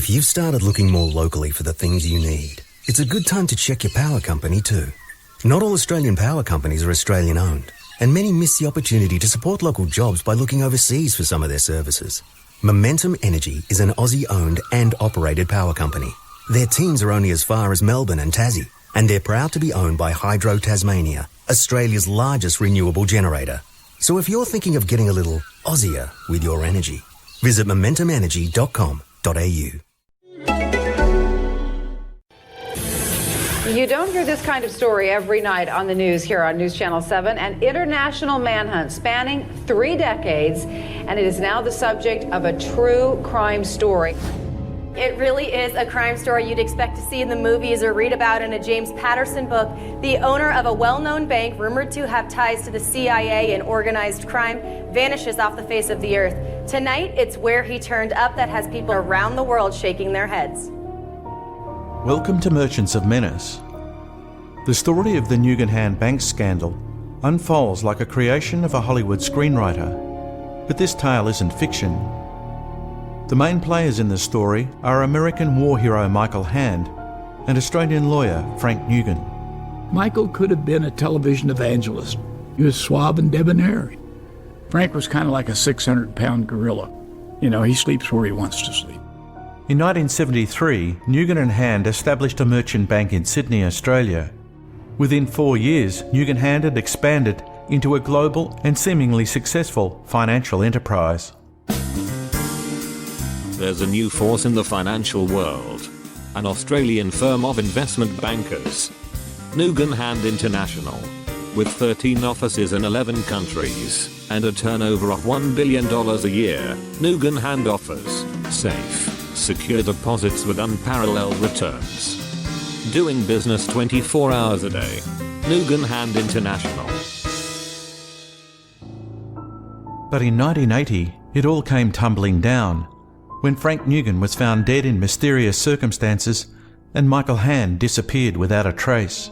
If you've started looking more locally for the things you need, it's a good time to check your power company too. Not all Australian power companies are Australian owned, and many miss the opportunity to support local jobs by looking overseas for some of their services. Momentum Energy is an Aussie-owned and operated power company. Their teams are only as far as Melbourne and Tassie, and they're proud to be owned by Hydro Tasmania, Australia's largest renewable generator. So if you're thinking of getting a little Aussier with your energy, visit momentumenergy.com.au. You don't hear this kind of story every night on the news here on News Channel 7. An international manhunt spanning 3 decades, and it is now the subject of a true crime story. It really is a crime story you'd expect to see in the movies or read about in a James Patterson book. The owner of a well-known bank rumored to have ties to the CIA and organized crime vanishes off the face of the earth. Tonight, it's where he turned up that has people around the world shaking their heads. Welcome to Merchants of Menace. The story of the Nugen bank scandal unfolds like a creation of a Hollywood screenwriter. But this tale isn't fiction. The main players in the story are American war hero Michael Hand and Australian lawyer Frank Nugen. Michael could have been a television evangelist. He was suave and debonair. Frank was kind of like a 600-pound gorilla. You know, he sleeps where he wants to sleep. In 1973, Nugen and Hand established a merchant bank in Sydney, Australia. Within 4 years, Nugen Hand had expanded into a global and seemingly successful financial enterprise. There's a new force in the financial world. An Australian firm of investment bankers. Nugen Hand International. With 13 offices in 11 countries and a turnover of $1 billion a year, Nugen Hand offers safe, secure deposits with unparalleled returns. Doing business 24 hours a day. Nugen Hand International. But in 1980, it all came tumbling down when Frank Nugen was found dead in mysterious circumstances and Michael Hand disappeared without a trace.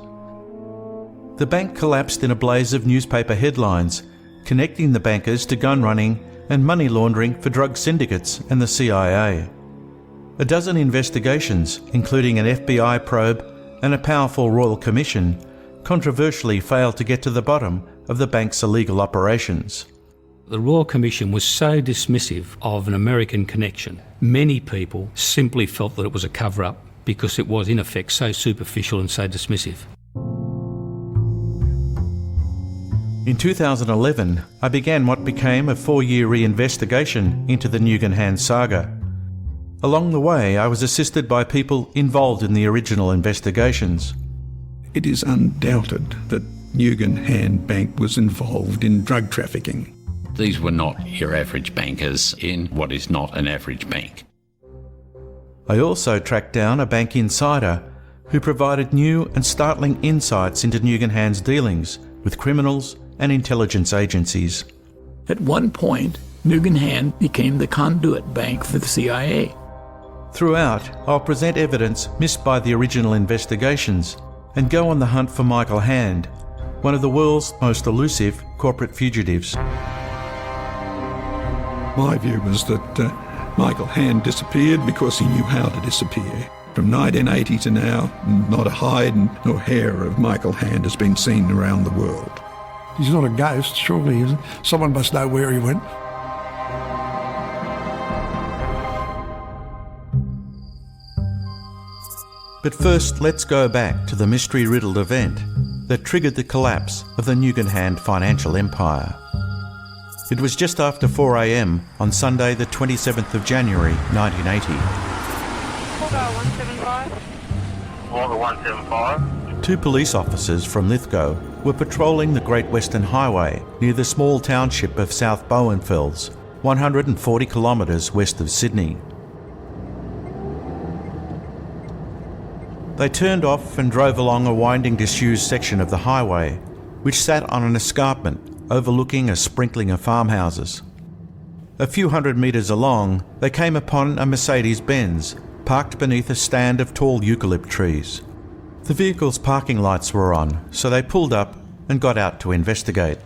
The bank collapsed in a blaze of newspaper headlines, connecting the bankers to gun running and money laundering for drug syndicates and the CIA. A dozen investigations, including an FBI probe and a powerful Royal Commission, controversially failed to get to the bottom of the bank's illegal operations. The Royal Commission was so dismissive of an American connection. Many people simply felt that it was a cover-up because it was in effect so superficial and so dismissive. In 2011, I began what became a 4-year reinvestigation into the Nugen Hand saga. Along the way, I was assisted by people involved in the original investigations. It is undoubted that Nugen Hand Bank was involved in drug trafficking. These were not your average bankers in what is not an average bank. I also tracked down a bank insider who provided new and startling insights into Nugen Hand's dealings with criminals and intelligence agencies. At one point, Nugen Hand became the conduit bank for the CIA. Throughout, I'll present evidence missed by the original investigations and go on the hunt for Michael Hand, one of the world's most elusive corporate fugitives. My view was that Michael Hand disappeared because he knew how to disappear. From 1980 to now, not a hide nor hair of Michael Hand has been seen around the world. He's not a ghost, surely, is it? Someone must know where he went. But first, let's go back to the mystery-riddled event that triggered the collapse of the Nugen Hand financial empire. It was just after 4 a.m. on Sunday the 27th of January 1980. Volvo 175. 2 police officers from Lithgow were patrolling the Great Western Highway near the small township of South Bowenfells, 140 kilometres west of Sydney. They turned off and drove along a winding disused section of the highway, which sat on an escarpment overlooking a sprinkling of farmhouses. A few hundred metres along, they came upon a Mercedes-Benz parked beneath a stand of tall eucalypt trees. The vehicle's parking lights were on, so they pulled up and got out to investigate.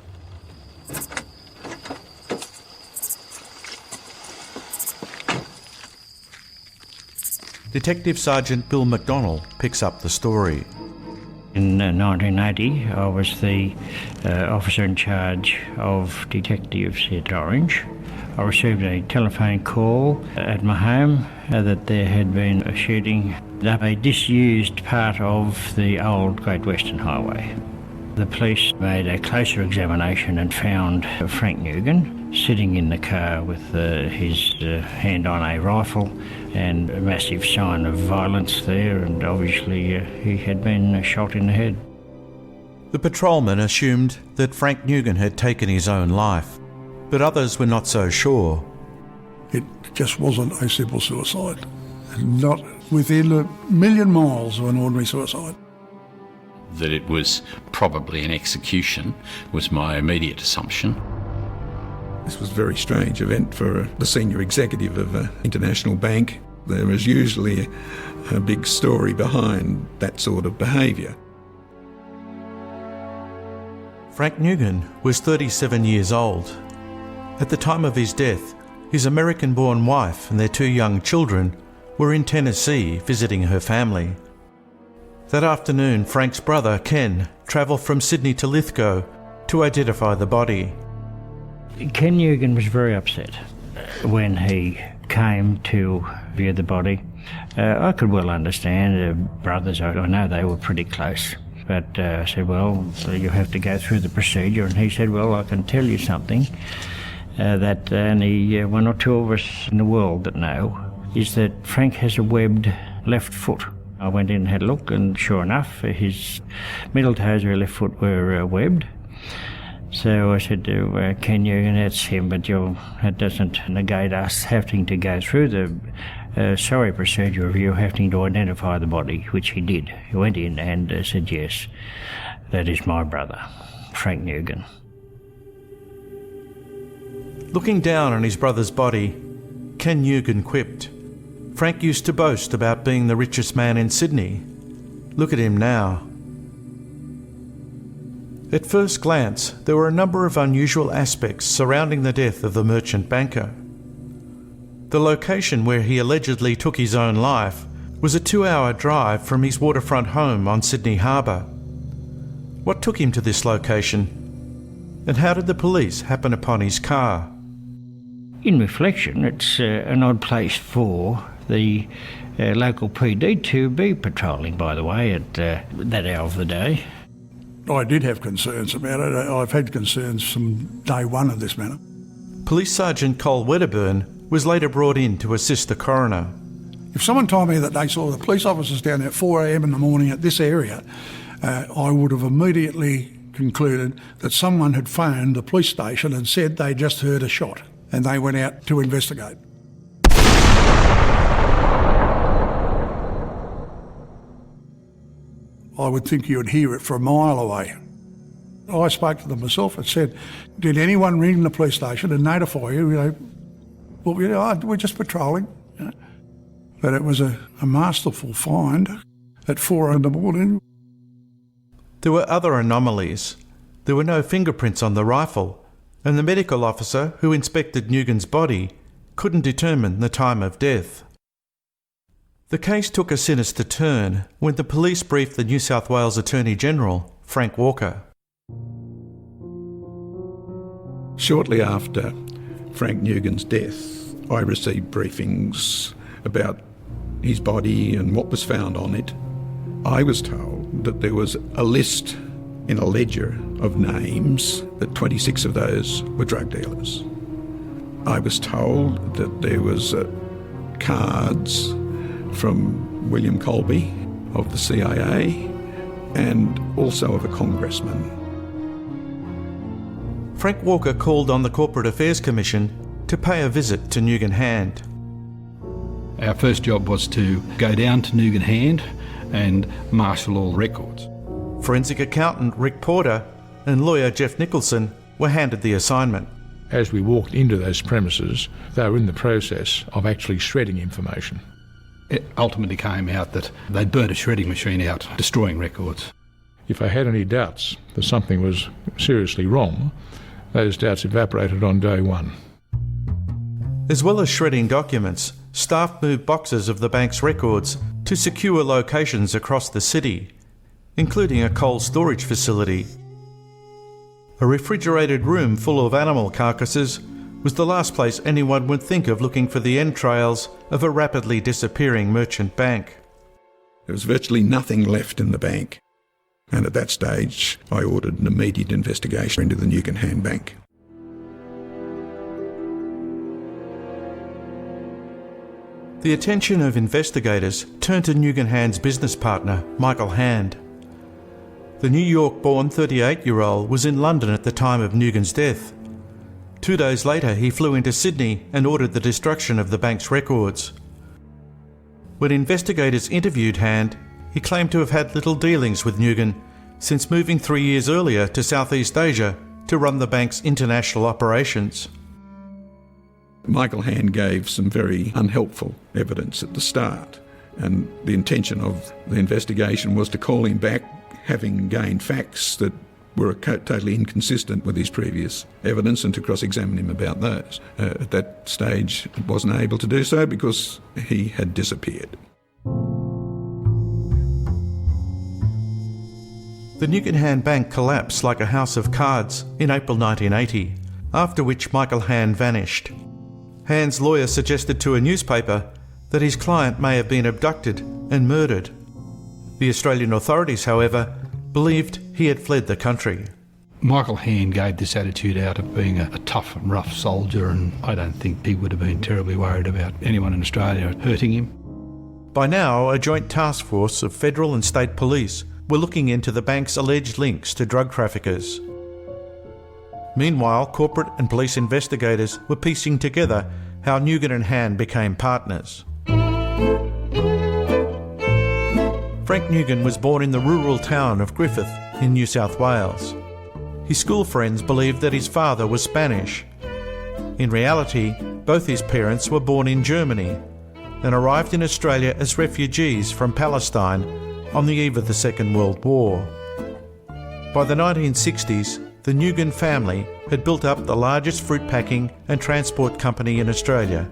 Detective Sergeant Bill McDonnell picks up the story. In 1980, I was the officer in charge of detectives at Orange. I received a telephone call at my home that there had been a shooting up a disused part of the old Great Western Highway. The police made a closer examination and found Frank Nugen sitting in the car with his hand on a rifle and a massive sign of violence there, and obviously he had been shot in the head. The patrolman assumed that Frank Nugen had taken his own life, but others were not so sure. It just wasn't a simple suicide. Not within a million miles of an ordinary suicide. That it was probably an execution was my immediate assumption. This was a very strange event for the senior executive of an international bank. There is usually a big story behind that sort of behaviour. Frank Nugen was 37 years old. At the time of his death, his American-born wife and their 2 young children were in Tennessee visiting her family. That afternoon, Frank's brother, Ken, travelled from Sydney to Lithgow to identify the body. Ken Nugen was very upset when he came to view the body. I could well understand. Brothers, I know they were pretty close. But I said, well, you have to go through the procedure. And he said, well, I can tell you something that only 1 or 2 of us in the world that know, is that Frank has a webbed left foot. I went in and had a look, and sure enough, his middle toes of his left foot were webbed. So I said to Ken Nugen, that's him, but that doesn't negate us having to go through the sorry procedure of you having to identify the body, which he did. He went in and said, yes, that is my brother, Frank Nugen. Looking down on his brother's body, Ken Nugen quipped, "Frank used to boast about being the richest man in Sydney. Look at him now." At first glance, there were a number of unusual aspects surrounding the death of the merchant banker. The location where he allegedly took his own life was a 2-hour drive from his waterfront home on Sydney Harbour. What took him to this location? And how did the police happen upon his car? In reflection, it's an odd place for the local PD to be patrolling, by the way, at that hour of the day. I did have concerns about it. I've had concerns from day one of this matter. Police Sergeant Cole Wedderburn was later brought in to assist the coroner. If someone told me that they saw the police officers down there at 4 a.m. in the morning at this area, I would have immediately concluded that someone had phoned the police station and said they just heard a shot, and they went out to investigate. I would think you'd hear it for a mile away. I spoke to them myself and said, did anyone ring the police station and notify you? We're just patrolling. But it was a masterful find at 4 in the morning. There were other anomalies. There were no fingerprints on the rifle, and the medical officer who inspected Nugen's body couldn't determine the time of death. The case took a sinister turn when the police briefed the New South Wales Attorney-General, Frank Walker. Shortly after Frank Nugen's death, I received briefings about his body and what was found on it. I was told that there was a list in a ledger of names, that 26 of those were drug dealers. I was told that there was cards from William Colby of the CIA and also of a congressman. Frank Walker called on the Corporate Affairs Commission to pay a visit to Nugen Hand. Our first job was to go down to Nugen Hand and marshal all records. Forensic accountant Rick Porter and lawyer Jeff Nicholson were handed the assignment. As we walked into those premises, they were in the process of actually shredding information. It ultimately came out that they'd burnt a shredding machine out, destroying records. If I had any doubts that something was seriously wrong, those doubts evaporated on day one. As well as shredding documents, staff moved boxes of the bank's records to secure locations across the city, including a cold storage facility. A refrigerated room full of animal carcasses was the last place anyone would think of looking for the entrails of a rapidly disappearing merchant bank. There was virtually nothing left in the bank, and at that stage I ordered an immediate investigation into the Nugen Hand Bank. The attention of investigators turned to Nugen Hand's business partner, Michael Hand. The New York-born 38-year-old was in London at the time of Nugen's death. 2 days later, he flew into Sydney and ordered the destruction of the bank's records. When investigators interviewed Hand, he claimed to have had little dealings with Nugen since moving 3 years earlier to Southeast Asia to run the bank's international operations. Michael Hand gave some very unhelpful evidence at the start, and the intention of the investigation was to call him back, having gained facts that were totally inconsistent with his previous evidence, and to cross-examine him about those. At that stage, it wasn't able to do so because he had disappeared. The Nugen Hand Bank collapsed like a house of cards in April 1980, after which Michael Hand vanished. Hand's lawyer suggested to a newspaper that his client may have been abducted and murdered. The Australian authorities, however, believed he had fled the country. Michael Hand gave this attitude out of being a tough and rough soldier, and I don't think he would have been terribly worried about anyone in Australia hurting him. By now, a joint task force of federal and state police were looking into the bank's alleged links to drug traffickers. Meanwhile, corporate and police investigators were piecing together how Nugen and Hand became partners. Frank Nugen was born in the rural town of Griffith in New South Wales. His school friends believed that his father was Spanish. In reality, both his parents were born in Germany and arrived in Australia as refugees from Palestine on the eve of the Second World War. By the 1960s, the Nugen family had built up the largest fruit packing and transport company in Australia.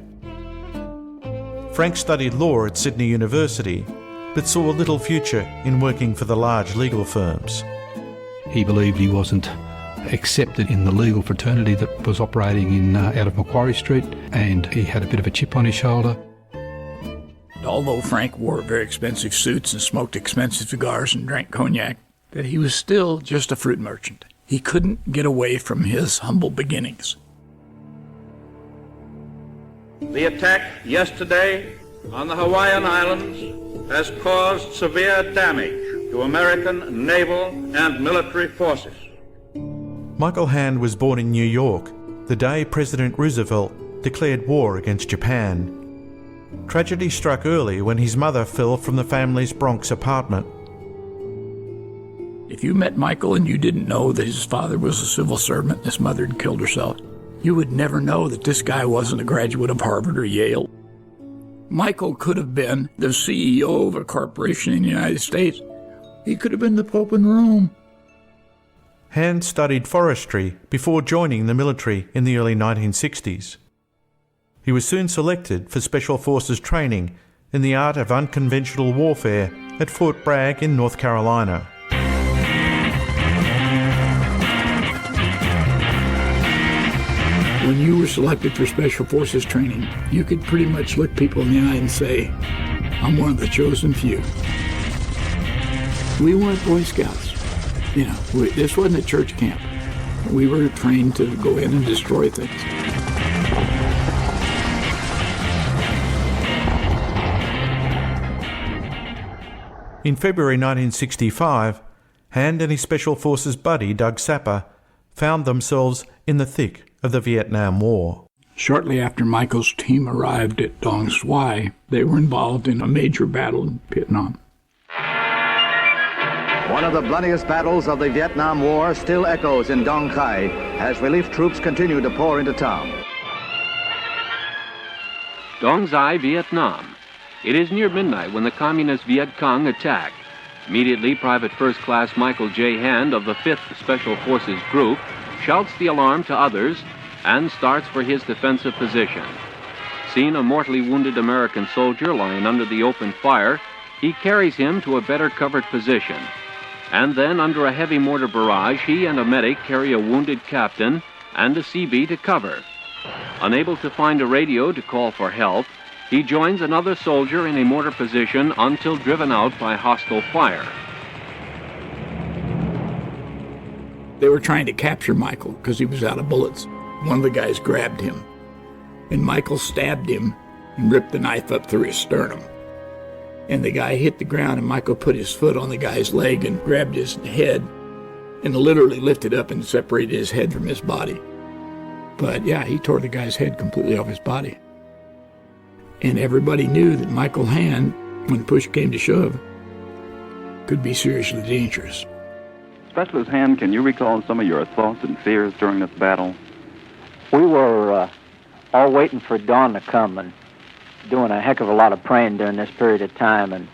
Frank studied law at Sydney University, but saw little future in working for the large legal firms. He believed he wasn't accepted in the legal fraternity that was operating out of Macquarie Street, and he had a bit of a chip on his shoulder. Although Frank wore very expensive suits and smoked expensive cigars and drank cognac, that he was still just a fruit merchant. He couldn't get away from his humble beginnings. The attack yesterday on the Hawaiian Islands has caused severe damage to American naval and military forces. Michael Hand was born in New York, the day President Roosevelt declared war against Japan. Tragedy struck early when his mother fell from the family's Bronx apartment. If you met Michael and you didn't know that his father was a civil servant and his mother had killed herself, you would never know that this guy wasn't a graduate of Harvard or Yale. Michael could have been the CEO of a corporation in the United States. He could have been the Pope in Rome. Hand studied forestry before joining the military in the early 1960s. He was soon selected for Special Forces training in the art of unconventional warfare at Fort Bragg in North Carolina. When you were selected for Special Forces training, you could pretty much look people in the eye and say, I'm one of the chosen few. We weren't Boy Scouts. This wasn't a church camp. We were trained to go in and destroy things. In February 1965, Hand and his Special Forces buddy, Doug Sapper, found themselves in the thick of the Vietnam War. Shortly after Michael's team arrived at Dong Xuai, they were involved in a major battle in Vietnam. One of the bloodiest battles of the Vietnam War still echoes in Dong Khai as relief troops continue to pour into town. Dong Xuai, Vietnam. It is near midnight when the communist Viet Cong attack. Immediately, Private First Class Michael J. Hand of the 5th Special Forces Group shouts the alarm to others and starts for his defensive position. seen a mortally wounded American soldier lying under the open fire, he carries him to a better covered position. And then, under a heavy mortar barrage, he and a medic carry a wounded captain and a CB to cover. Unable to find a radio to call for help, he joins another soldier in a mortar position until driven out by hostile fire. They were trying to capture Michael because he was out of bullets. One of the guys grabbed him, and Michael stabbed him and ripped the knife up through his sternum. And the guy hit the ground, and Michael put his foot on the guy's leg and grabbed his head and literally lifted up and separated his head from his body. But yeah, he tore the guy's head completely off his body. And everybody knew that Michael Hand, when push came to shove, could be seriously dangerous. Specialist Hand, can you recall some of your thoughts and fears during this battle? We were all waiting for dawn to come and doing a heck of a lot of praying during this period of time, and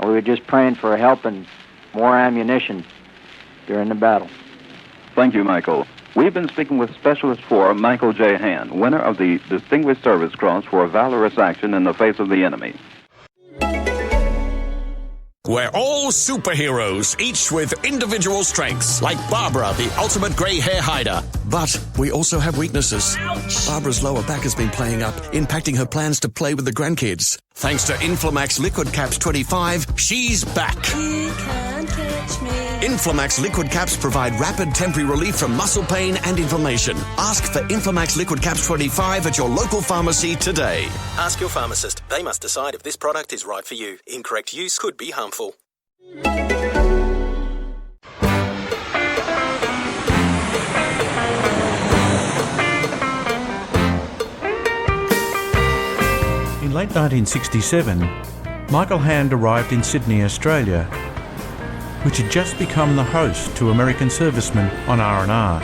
we were just praying for help and more ammunition during the battle. Thank you, Michael. We've been speaking with Specialist 4, Michael J. Hand, winner of the Distinguished Service Cross for valorous action in the face of the enemy. We're all superheroes, each with individual strengths, like Barbara, the ultimate grey hair hider. But we also have weaknesses. Ouch. Barbara's lower back has been playing up, impacting her plans to play with the grandkids. Thanks to Inflamax Liquid Caps 25, she's back. You can't catch me. Inflamax Liquid Caps provide rapid temporary relief from muscle pain and inflammation. Ask for Inflamax Liquid Caps 25 at your local pharmacy today. Ask your pharmacist. They must decide if this product is right for you. Incorrect use could be harmful. In late 1967, Michael Hand arrived in Sydney, Australia, which had just become the host to American servicemen on R&R.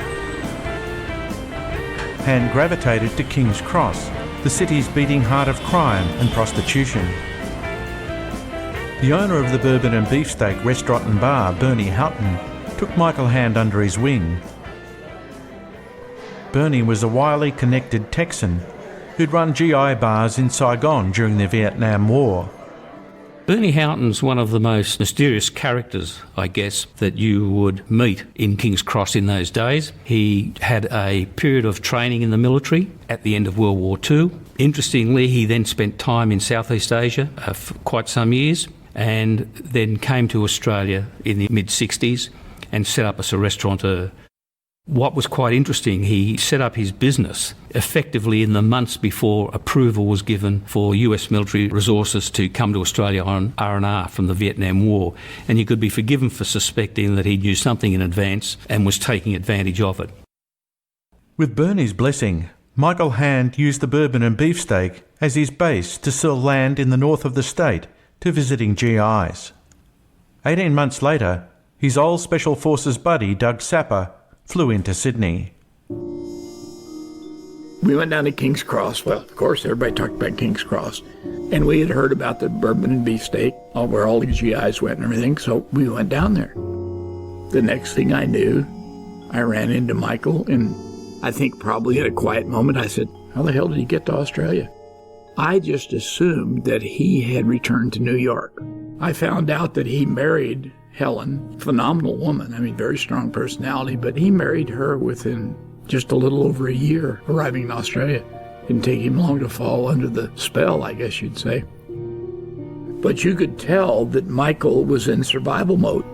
Hand gravitated to King's Cross, the city's beating heart of crime and prostitution. The owner of the Bourbon and Beefsteak restaurant and bar, Bernie Houghton, took Michael Hand under his wing. Bernie was a wily, connected Texan who'd run GI bars in Saigon during the Vietnam War. Bernie Houghton's one of the most mysterious characters, I guess, that you would meet in King's Cross in those days. He had a period of training in the military at the end of World War II. Interestingly, he then spent time in Southeast Asia for quite some years, and then came to Australia in the mid-60s and set up as a restaurateur. What was quite interesting, he set up his business effectively in the months before approval was given for US military resources to come to Australia on R&R from the Vietnam War, and you could be forgiven for suspecting that he knew something in advance and was taking advantage of it. With Bernie's blessing, Michael Hand used the Bourbon and Beefsteak as his base to sell land in the north of the state to visiting GIs. 18 months later, his old Special Forces buddy, Doug Sapper, flew into Sydney. We went down to King's Cross. Well, of course, everybody talked about King's Cross. And we had heard about the Bourbon and Beefsteak, where all the GIs went and everything, so we went down there. The next thing I knew, I ran into Michael, and I think probably at a quiet moment, I said, how the hell did he get to Australia? I just assumed that he had returned to New York. I found out that he married Helen, phenomenal woman, I mean, very strong personality, but he married her within just a little over a year arriving in Australia. Didn't take him long to fall under the spell, I guess you'd say. But you could tell that Michael was in survival mode,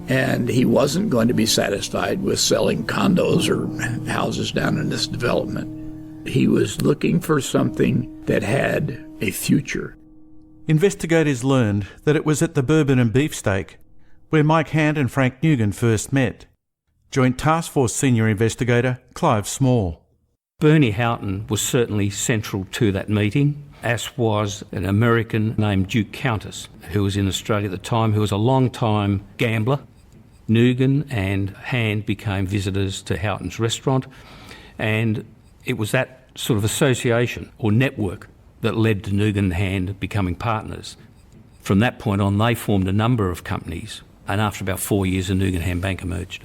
and he wasn't going to be satisfied with selling condos or houses down in this development. He was looking for something that had a future. Investigators learned that it was at the Bourbon and Beefsteak where Mike Hand and Frank Nugen first met. Joint Task Force Senior Investigator Clive Small. Bernie Houghton was certainly central to that meeting, as was an American named Duke Countess, who was in Australia at the time, who was a long-time gambler. Nugen and Hand became visitors to Houghton's restaurant, and it was that sort of association or network that led to Nugen and Hand becoming partners. From that point on, they formed a number of companies, and after about 4 years, the Nugen Hand Bank emerged.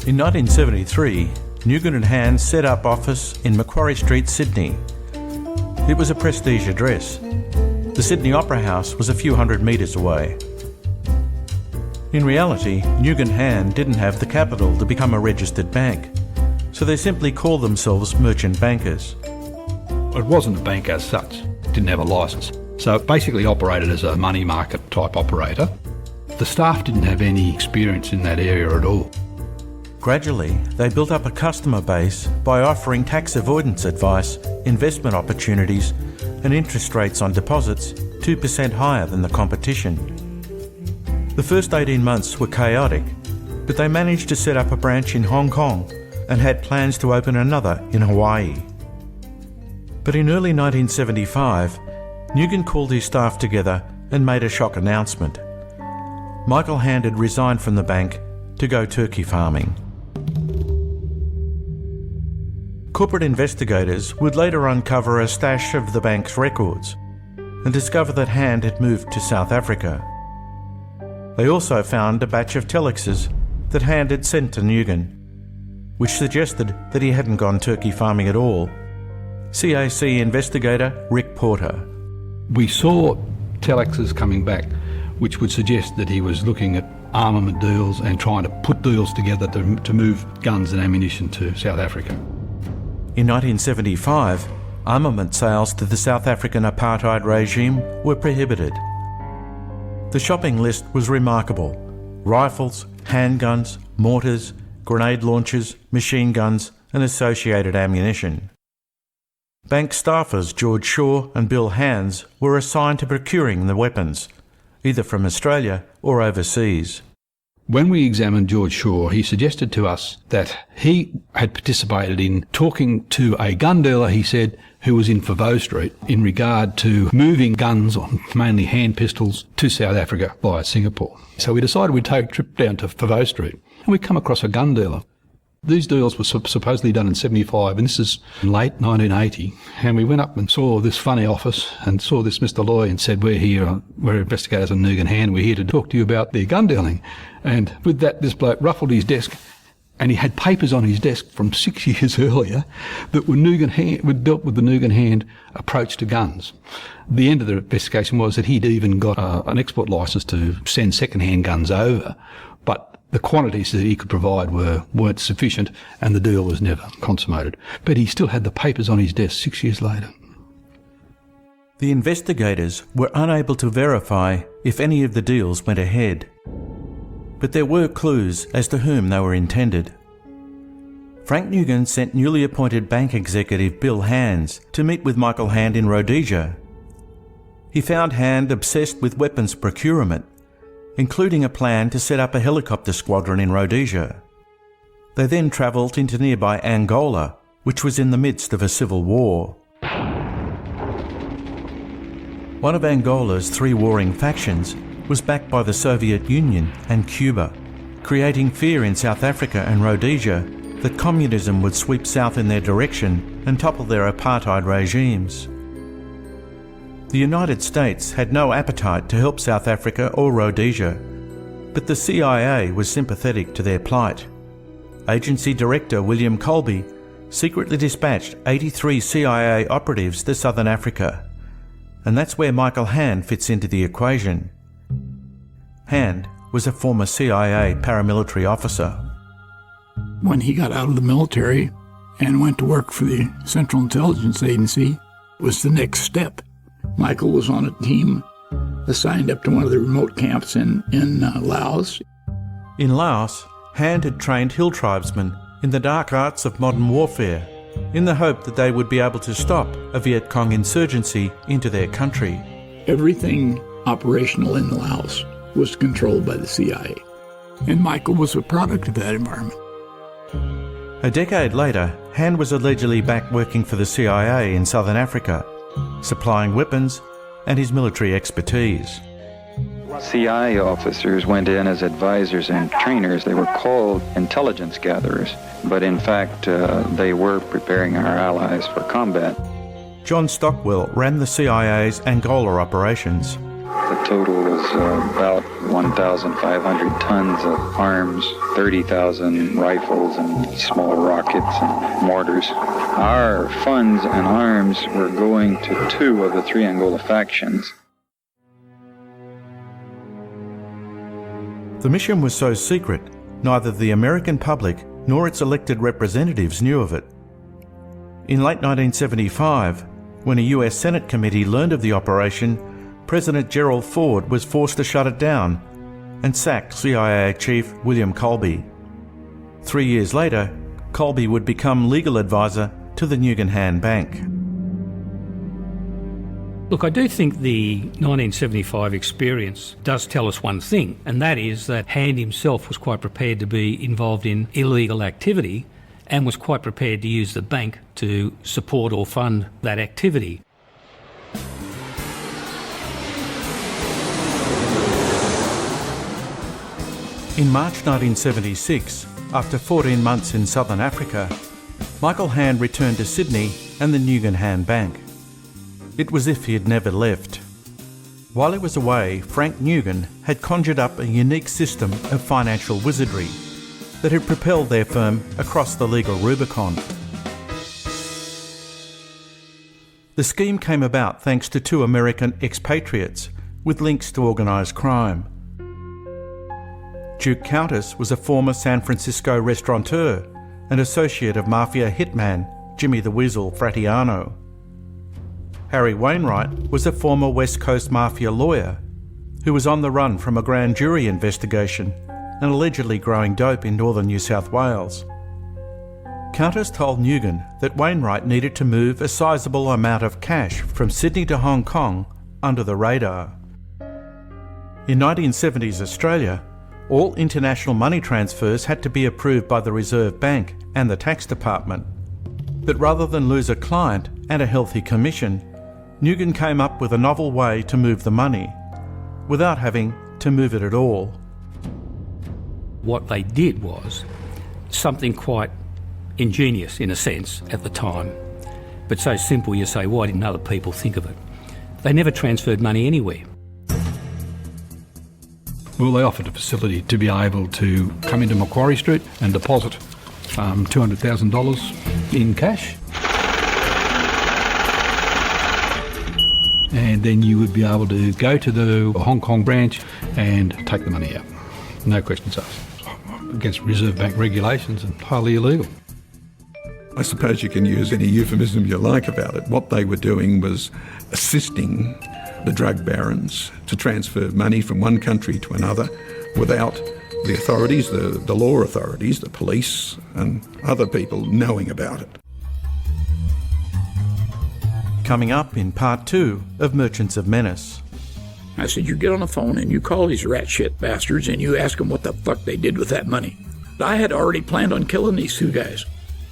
In 1973, Nugen and Hand set up office in Macquarie Street, Sydney. It was a prestige address. The Sydney Opera House was a few hundred metres away. In reality, Nugen Hand didn't have the capital to become a registered bank, so they simply called themselves merchant bankers. It wasn't a bank as such. It didn't have a licence. So it basically operated as a money market type operator. The staff didn't have any experience in that area at all. Gradually, they built up a customer base by offering tax avoidance advice, investment opportunities, and interest rates on deposits 2% higher than the competition. The first 18 months were chaotic, but they managed to set up a branch in Hong Kong and had plans to open another in Hawaii. But in early 1975, Nugen called his staff together and made a shock announcement. Michael Hand had resigned from the bank to go turkey farming. Corporate investigators would later uncover a stash of the bank's records and discover that Hand had moved to South Africa. They also found a batch of telexes that Hand had sent to Nugen, which suggested that he hadn't gone turkey farming at all. CAC investigator Rick Porter. We saw telexes coming back, which would suggest that he was looking at armament deals and trying to put deals together to move guns and ammunition to South Africa. In 1975, armament sales to the South African apartheid regime were prohibited. The shopping list was remarkable. Rifles, handguns, mortars, grenade launchers, machine guns, and associated ammunition. Bank staffers George Shaw and Bill Hands were assigned to procuring the weapons, either from Australia or overseas. When we examined George Shaw, he suggested to us that he had participated in talking to a gun dealer, he said, who was in Foveaux Street in regard to moving guns, mainly hand pistols, to South Africa via Singapore. So we decided we'd take a trip down to Foveaux Street and we come across a gun dealer. These deals were supposedly done in 75, and this is late 1980. And we went up and saw this funny office and saw this Mr. Loy and said, we're investigators on Nugen Hand, we're here to talk to you about their gun dealing. And with that, this bloke ruffled his desk, and he had papers on his desk from 6 years earlier that were dealt with the Nugen Hand approach to guns. The end of the investigation was that he'd even got an export licence to send second-hand guns over, but the quantities that he could provide weren't sufficient, and the deal was never consummated. But he still had the papers on his desk 6 years later. The investigators were unable to verify if any of the deals went ahead, but there were clues as to whom they were intended. Frank Nugen sent newly appointed bank executive Bill Hands to meet with Michael Hand in Rhodesia. He found Hand obsessed with weapons procurement, including a plan to set up a helicopter squadron in Rhodesia. They then travelled into nearby Angola, which was in the midst of a civil war. One of Angola's three warring factions was backed by the Soviet Union and Cuba, creating fear in South Africa and Rhodesia that communism would sweep south in their direction and topple their apartheid regimes. The United States had no appetite to help South Africa or Rhodesia, but the CIA was sympathetic to their plight. Agency Director William Colby secretly dispatched 83 CIA operatives to Southern Africa, and that's where Michael Hand fits into the equation. Hand was a former CIA paramilitary officer. When he got out of the military and went to work for the Central Intelligence Agency, it was the next step. Michael was on a team assigned up to one of the remote camps in Laos. In Laos, Hand had trained hill tribesmen in the dark arts of modern warfare in the hope that they would be able to stop a Viet Cong insurgency into their country. Everything operational in Laos was controlled by the CIA, and Michael was a product of that environment. A decade later, Hand was allegedly back working for the CIA in Southern Africa, supplying weapons and his military expertise. CIA officers went in as advisors and trainers. They were called intelligence gatherers, but in fact they were preparing our allies for combat. John Stockwell ran the CIA's Angola operations. The total was about 1,500 tons of arms, 30,000 rifles and small rockets and mortars. Our funds and arms were going to 2 of the 3 Angola factions. The mission was so secret, neither the American public nor its elected representatives knew of it. In late 1975, when a US Senate committee learned of the operation, President Gerald Ford was forced to shut it down and sack CIA Chief William Colby. 3 years later, Colby would become legal advisor to the Nugen Hand Bank. Look, I do think the 1975 experience does tell us one thing, and that is that Hand himself was quite prepared to be involved in illegal activity and was quite prepared to use the bank to support or fund that activity. In March 1976, after 14 months in southern Africa, Michael Hand returned to Sydney and the Nugen Hand Bank. It was as if he had never left. While he was away, Frank Nugen had conjured up a unique system of financial wizardry that had propelled their firm across the legal Rubicon. The scheme came about thanks to 2 American expatriates with links to organised crime. Duke Countess was a former San Francisco restaurateur and associate of mafia hitman Jimmy the Weasel Fratiano. Harry Wainwright was a former West Coast mafia lawyer who was on the run from a grand jury investigation and allegedly growing dope in northern New South Wales. Countess told Nugen that Wainwright needed to move a sizable amount of cash from Sydney to Hong Kong under the radar. In 1970s Australia, all international money transfers had to be approved by the Reserve Bank and the Tax Department. But rather than lose a client and a healthy commission, Nugen came up with a novel way to move the money, without having to move it at all. What they did was something quite ingenious in a sense at the time, but so simple you say, why didn't other people think of it? They never transferred money anywhere. Well, they offered a facility to be able to come into Macquarie Street and deposit $200,000 in cash. And then you would be able to go to the Hong Kong branch and take the money out. No questions asked. Against Reserve Bank regulations and highly illegal. I suppose you can use any euphemism you like about it. What they were doing was assisting the drug barons to transfer money from one country to another without the authorities, the law authorities, the police and other people knowing about it. Coming up in part 2 of Merchants of Menace. I said, you get on the phone and you call these rat shit bastards and you ask them what the fuck they did with that money. I had already planned on killing these 2 guys.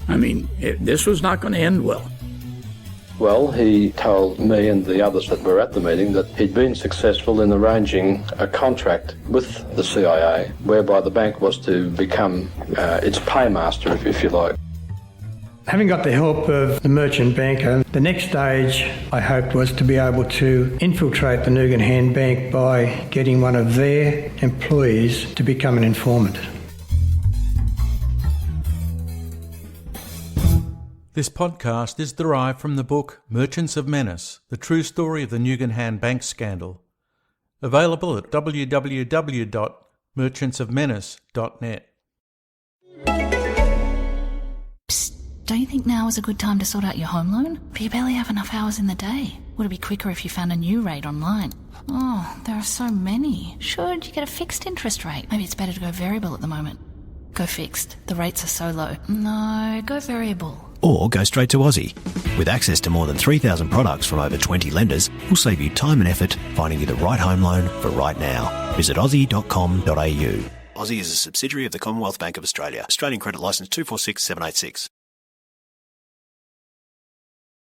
I mean, this was not going to end well. Well, he told me and the others that were at the meeting that he'd been successful in arranging a contract with the CIA whereby the bank was to become its paymaster, if you like. Having got the help of the merchant banker, the next stage I hoped was to be able to infiltrate the Nugen Hand Bank by getting one of their employees to become an informant. This podcast is derived from the book Merchants of Menace, the true story of the Nugen Hand Bank scandal. Available at www.merchantsofmenace.net. Psst, don't you think now is a good time to sort out your home loan? But you barely have enough hours in the day. Would it be quicker if you found a new rate online? Oh, there are so many. Should you get a fixed interest rate? Maybe it's better to go variable at the moment. Go fixed. The rates are so low. No, go variable. Or go straight to Aussie. With access to more than 3,000 products from over 20 lenders, we'll save you time and effort finding you the right home loan for right now. Visit aussie.com.au. Aussie is a subsidiary of the Commonwealth Bank of Australia. Australian credit licence 246786.